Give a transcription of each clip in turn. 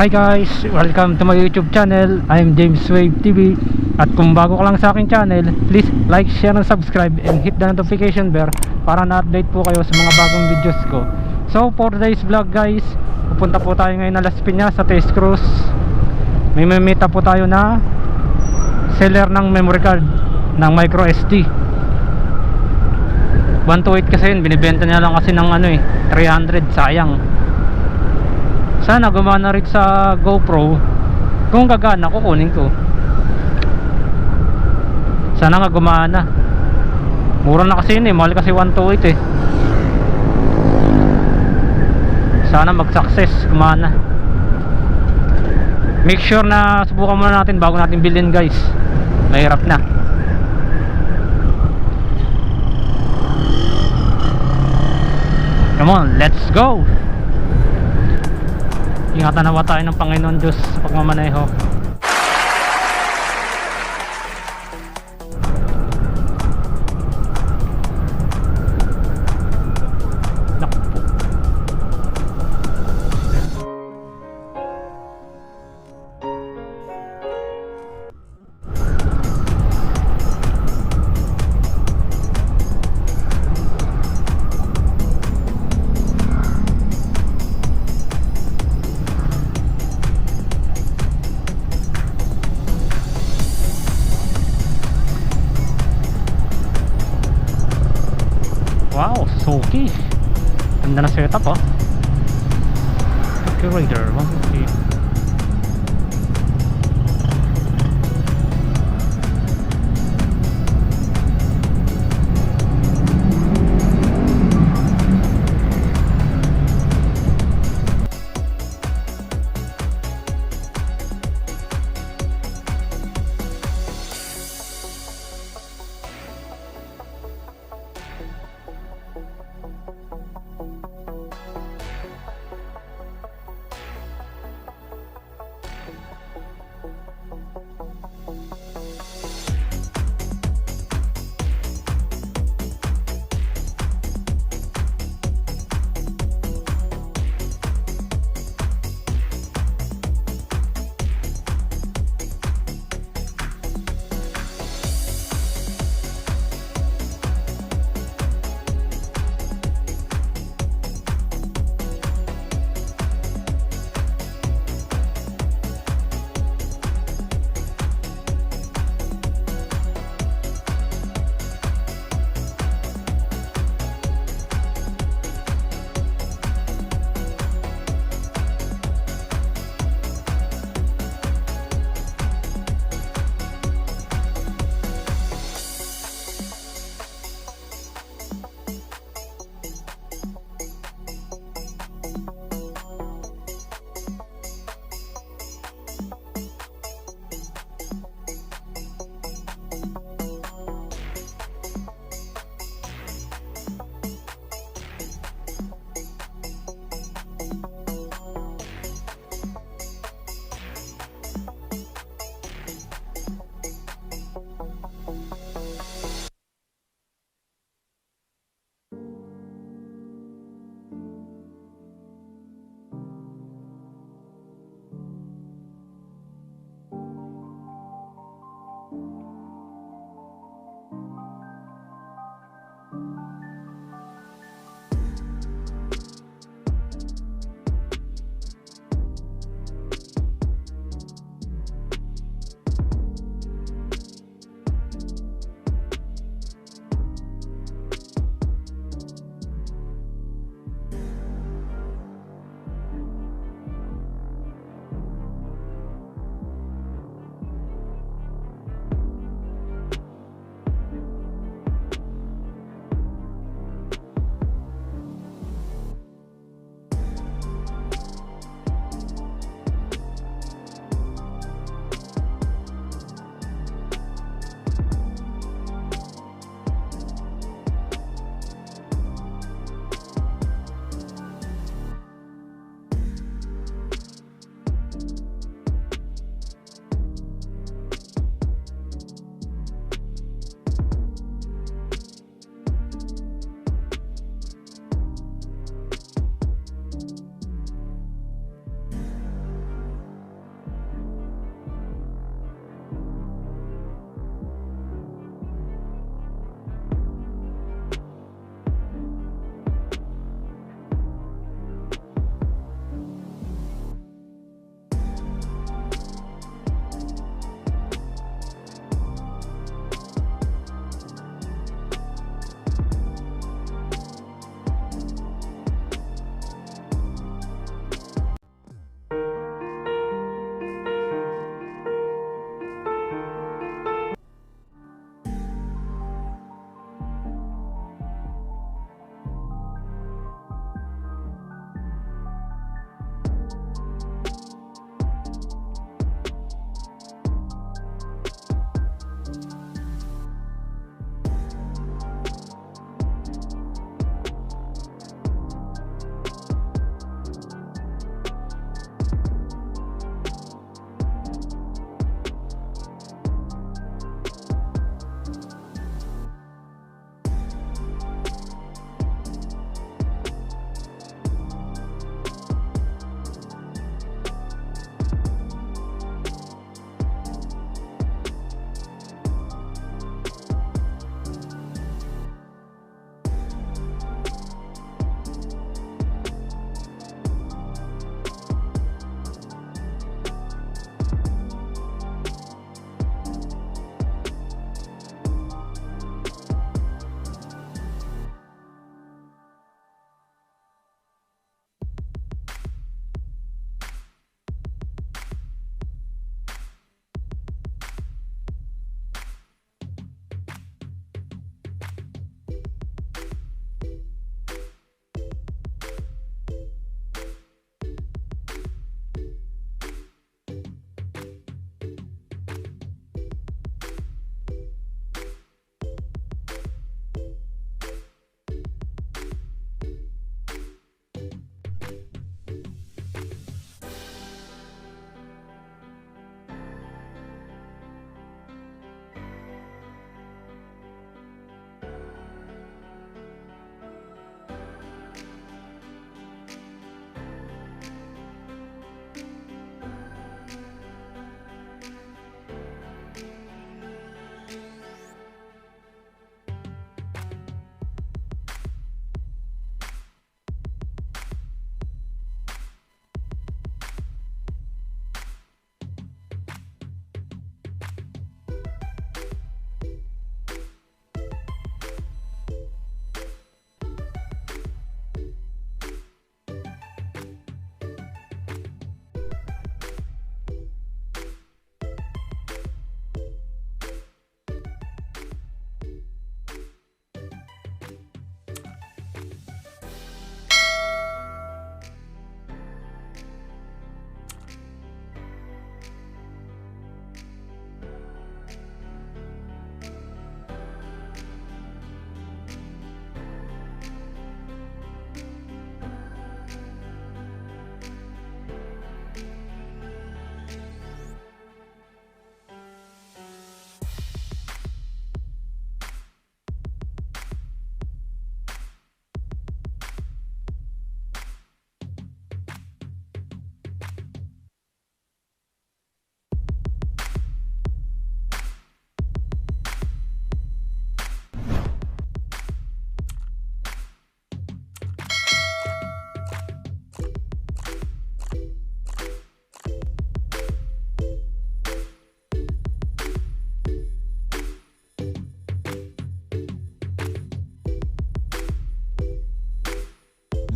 Hi guys! Welcome to my YouTube channel. I'm James Wave TV. At kung bago ka lang sa aking channel, please like, share, and subscribe and hit the notification bell para na-update po kayo sa mga bagong videos ko. So for today's vlog guys, pupunta po tayo ngayon na Las Piñas sa test cruise. May mamita po tayo na seller ng memory card ng micro SD. 128 kasi yun, binibenta niya lang kasi ng 300, sayang. Sana gumana rin sa GoPro. Kung gagana, kukunin ko. Sana nga gumana. Mura na kasi yun mahal kasi 128 Sana mag-success, gumana. Make sure na subukan muna natin bago natin bilhin guys. Mahirap na. Come on, let's go! Ingatan nawa tayo ng Panginoon Diyos sa pagmamaneho. Wow, Suzuki. Ganda na setup oh. Suzuki Raider 150.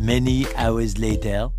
Many hours later.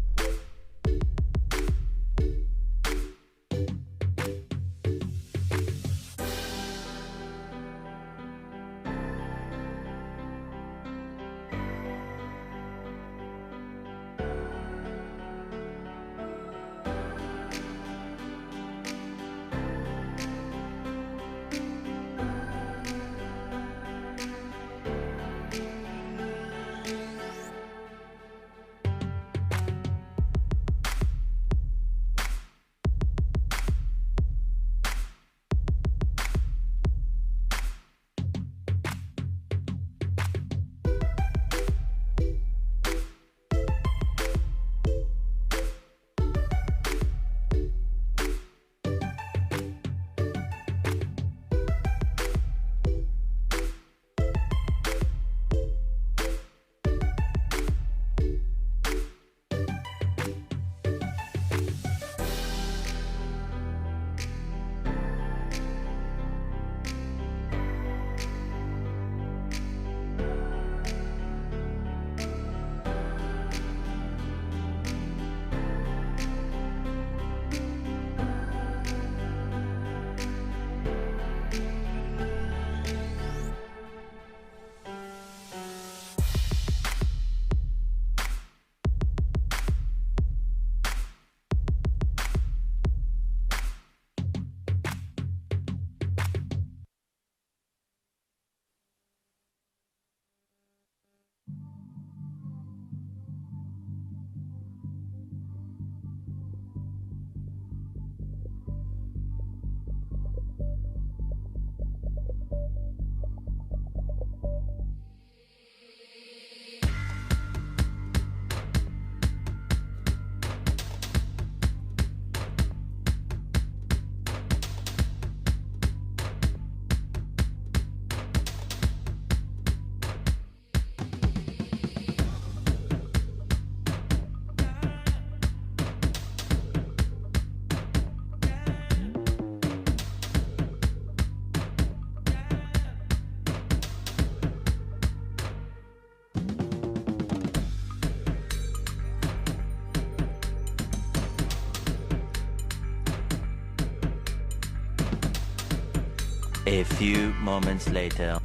A few moments later.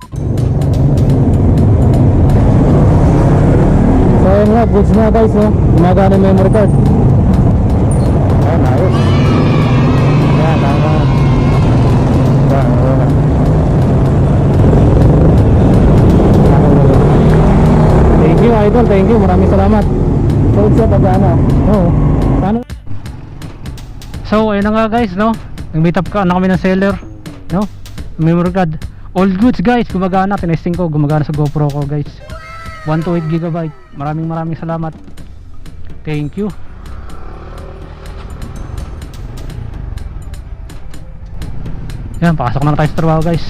So ayun nga, goods na guys, no? Gumagana yung memory card. Ayan, ayos. Ayan, tama. Ayan. Thank you idol, thank you, maraming salamat. So siya pag-ano. Oo. Paano? So ayun na nga guys, no? Nag-meet up ka na kami ng seller, no? Memory card. All goods guys, gumagana. Tinesting ko, gumagana sa GoPro ko guys. 128 GB. Maraming salamat. Thank you. Yan, pasok na tayo sa trabaho guys.